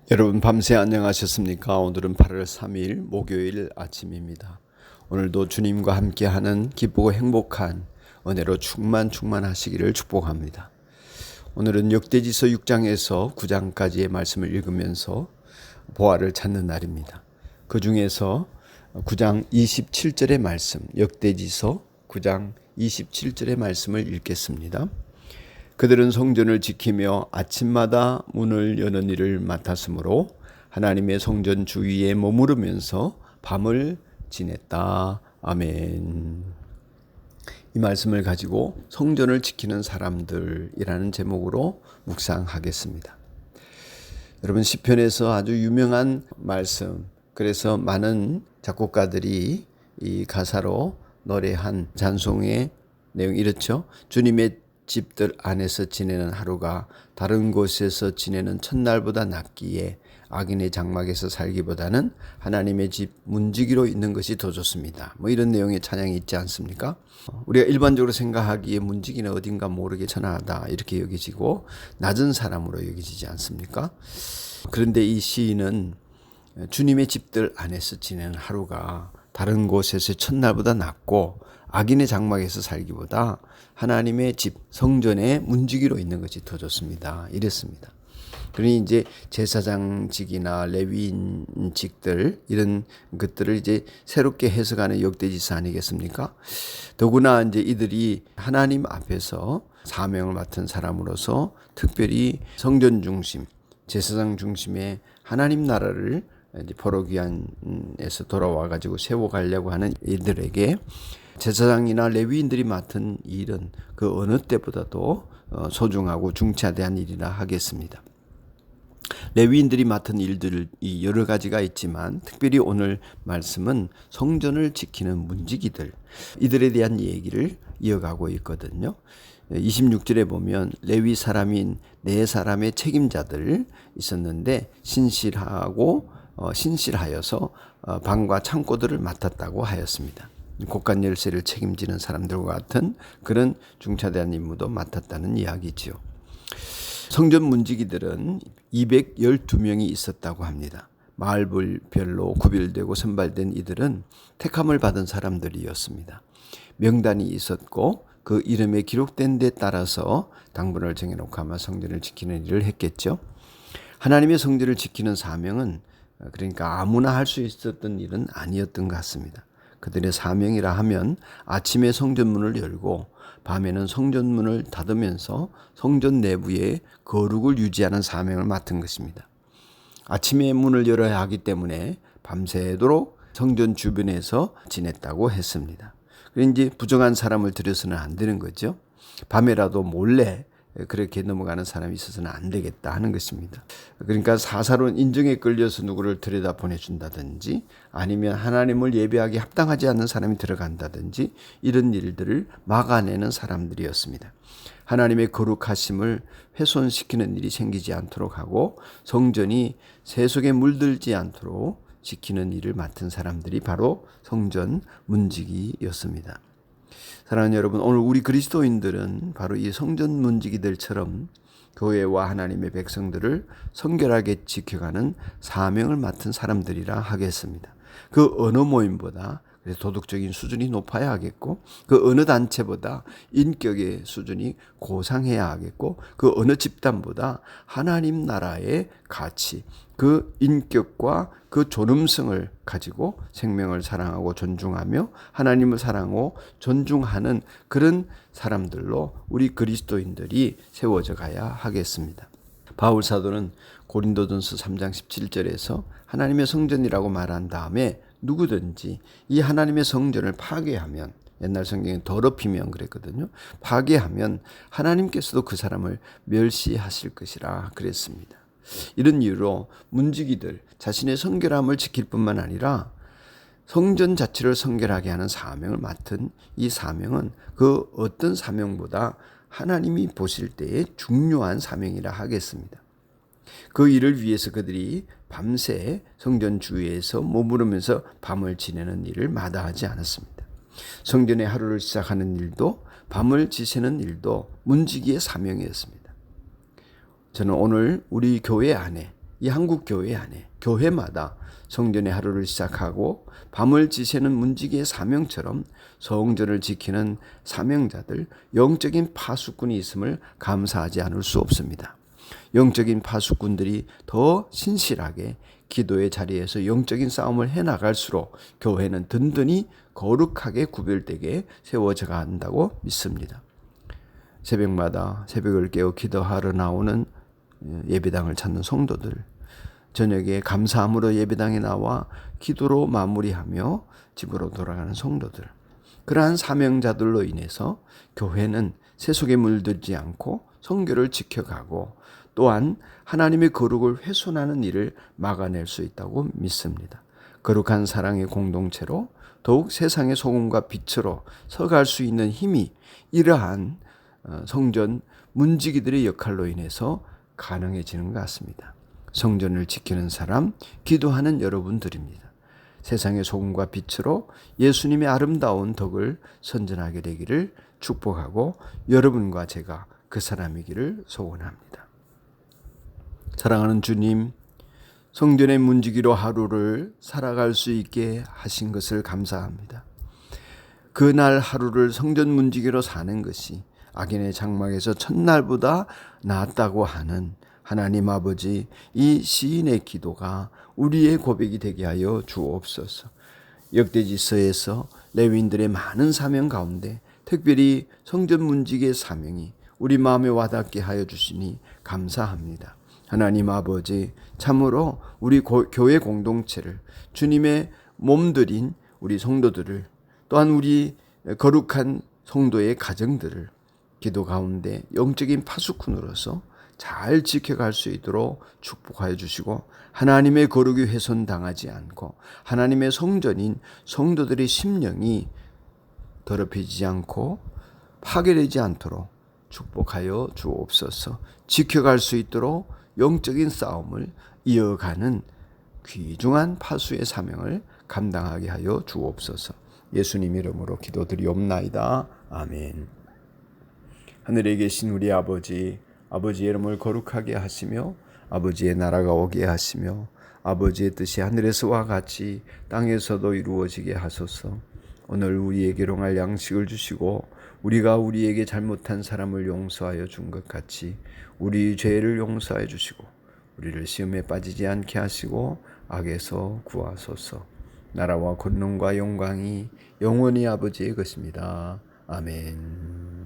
여러분 밤새 안녕하셨습니까? 오늘은 8월 3일 목요일 아침입니다. 오늘도 주님과 함께하는 기쁘고 행복한 은혜로 충만하시기를 축복합니다. 오늘은 역대지서 6장에서 9장까지의 말씀을 읽으면서 보화를 찾는 날입니다. 그 중에서 9장 27절의 말씀, 역대지서 9장 27절의 말씀을 읽겠습니다. 그들은 성전을 지키며 아침마다 문을 여는 일을 맡았으므로 하나님의 성전 주위에 머무르면서 밤을 지냈다. 아멘. 이 말씀을 가지고 성전을 지키는 사람들이라는 제목으로 묵상하겠습니다. 여러분, 시편에서 아주 유명한 말씀, 그래서 많은 작곡가들이 이 가사로 노래한 찬송의 내용이 이렇죠. 주님의 집들 안에서 지내는 하루가 다른 곳에서 지내는 첫날보다 낫기에 악인의 장막에서 살기보다는 하나님의 집 문지기로 있는 것이 더 좋습니다. 이런 내용의 찬양이 있지 않습니까? 우리가 일반적으로 생각하기에 문지기는 어딘가 모르게 천하다 이렇게 여기지고 낮은 사람으로 여기지지 않습니까? 그런데 이 시인은 주님의 집들 안에서 지내는 하루가 다른 곳에서 첫날보다 낫고 악인의 장막에서 살기보다 하나님의 집 성전의 문지기로 있는 것이 더 좋습니다. 이랬습니다. 그러니 이제 제사장직이나 레위인직들 이런 것들을 이제 새롭게 해석하는 역대지서 아니겠습니까? 더구나 이제 이들이 하나님 앞에서 사명을 맡은 사람으로서 특별히 성전 중심, 제사장 중심의 하나님 나라를 이제 포로기한에서 돌아와 가지고 세워가려고 하는 이들에게 제사장이나 레위인들이 맡은 일은 그 어느 때보다도 소중하고 중차대한 일이라 하겠습니다. 레위인들이 맡은 일들이 여러 가지가 있지만 특별히 오늘 말씀은 성전을 지키는 문지기들, 이들에 대한 얘기를 이어가고 있거든요. 26절에 보면 레위 사람인 네 사람의 책임자들 있었는데 신실하여서 방과 창고들을 맡았다고 하였습니다. 곳간 열쇠를 책임지는 사람들과 같은 그런 중차대한 임무도 맡았다는 이야기지요. 성전 문지기들은 212명이 있었다고 합니다. 마을별로 구별되고 선발된 이들은 택함을 받은 사람들이었습니다. 명단이 있었고 그 이름에 기록된 데 따라서 당번을 정해놓고 아마 성전을 지키는 일을 했겠죠. 하나님의 성전을 지키는 사명은 그러니까 아무나 할 수 있었던 일은 아니었던 것 같습니다. 그들의 사명이라 하면 아침에 성전문을 열고 밤에는 성전문을 닫으면서 성전 내부에 거룩을 유지하는 사명을 맡은 것입니다. 아침에 문을 열어야 하기 때문에 밤새도록 성전 주변에서 지냈다고 했습니다. 그런데 이제 부정한 사람을 들여서는 안 되는 거죠. 밤에라도 몰래 그렇게 넘어가는 사람이 있어서는 안 되겠다 하는 것입니다. 그러니까 사사로운 인정에 끌려서 누구를 들여다 보내준다든지 아니면 하나님을 예배하기 합당하지 않는 사람이 들어간다든지 이런 일들을 막아내는 사람들이었습니다. 하나님의 거룩하심을 훼손시키는 일이 생기지 않도록 하고 성전이 새 속에 물들지 않도록 지키는 일을 맡은 사람들이 바로 성전 문지기였습니다. 사랑하는 여러분, 오늘 우리 그리스도인들은 바로 이 성전 문지기들처럼 교회와 하나님의 백성들을 성결하게 지켜가는 사명을 맡은 사람들이라 하겠습니다. 그 어느 모임보다 도덕적인 수준이 높아야 하겠고 그 어느 단체보다 인격의 수준이 고상해야 하겠고 그 어느 집단보다 하나님 나라의 가치, 그 인격과 그 존엄성을 가지고 생명을 사랑하고 존중하며 하나님을 사랑하고 존중하는 그런 사람들로 우리 그리스도인들이 세워져 가야 하겠습니다. 바울 사도는 고린도전서 3장 17절에서 하나님의 성전이라고 말한 다음에 누구든지 이 하나님의 성전을 파괴하면, 옛날 성경에 더럽히면 그랬거든요. 파괴하면 하나님께서도 그 사람을 멸시하실 것이라 그랬습니다. 이런 이유로 문지기들 자신의 성결함을 지킬 뿐만 아니라 성전 자체를 성결하게 하는 사명을 맡은 이 사명은 그 어떤 사명보다 하나님이 보실 때에 중요한 사명이라 하겠습니다. 그 일을 위해서 그들이 밤새 성전 주위에서 머무르면서 밤을 지내는 일을 마다하지 않았습니다. 성전의 하루를 시작하는 일도 밤을 지새는 일도 문지기의 사명이었습니다. 저는 오늘 우리 교회 안에 이 한국 교회 안에 교회마다 성전의 하루를 시작하고 밤을 지새는 문지기의 사명처럼 성전을 지키는 사명자들, 영적인 파수꾼이 있음을 감사하지 않을 수 없습니다. 영적인 파수꾼들이 더 신실하게 기도의 자리에서 영적인 싸움을 해나갈수록 교회는 든든히 거룩하게 구별되게 세워져 간다고 믿습니다. 새벽마다 새벽을 깨어 기도하러 나오는 예배당을 찾는 성도들, 저녁에 감사함으로 예배당에 나와 기도로 마무리하며 집으로 돌아가는 성도들, 그러한 사명자들로 인해서 교회는 세속에 물들지 않고 성결을 지켜가고 또한 하나님의 거룩을 훼손하는 일을 막아낼 수 있다고 믿습니다. 거룩한 사랑의 공동체로 더욱 세상의 소금과 빛으로 서갈 수 있는 힘이 이러한 성전 문지기들의 역할로 인해서 가능해지는 것 같습니다. 성전을 지키는 사람, 기도하는 여러분들입니다. 세상의 소금과 빛으로 예수님의 아름다운 덕을 선전하게 되기를 축복하고 여러분과 제가 그 사람이기를 소원합니다. 사랑하는 주님, 성전의 문지기로 하루를 살아갈 수 있게 하신 것을 감사합니다. 그날 하루를 성전 문지기로 사는 것이 악인의 장막에서 첫날보다 낫다고 하는 하나님 아버지, 이 시인의 기도가 우리의 고백이 되게 하여 주옵소서. 역대지서에서 레위인들의 많은 사명 가운데 특별히 성전 문지기의 사명이 우리 마음에 와닿게 하여 주시니 감사합니다. 하나님 아버지, 참으로 우리 교회 공동체를, 주님의 몸들인 우리 성도들을, 또한 우리 거룩한 성도의 가정들을 기도 가운데 영적인 파수꾼으로서 잘 지켜갈 수 있도록 축복하여 주시고, 하나님의 거룩이 훼손당하지 않고 하나님의 성전인 성도들의 심령이 더럽혀지지 않고 파괴되지 않도록 축복하여 주옵소서. 지켜갈 수 있도록 영적인 싸움을 이어가는 귀중한 파수의 사명을 감당하게 하여 주옵소서. 예수님 이름으로 기도드리옵나이다. 아멘. 하늘에 계신 우리 아버지, 아버지의 이름을 거룩하게 하시며 아버지의 나라가 오게 하시며 아버지의 뜻이 하늘에서와 같이 땅에서도 이루어지게 하소서. 오늘 우리에게 일용할 양식을 주시고 우리가 우리에게 잘못한 사람을 용서하여 준 것 같이 우리 죄를 용서하여 주시고 우리를 시험에 빠지지 않게 하시고 악에서 구하소서. 나라와 권능과 영광이 영원히 아버지의 것입니다. 아멘.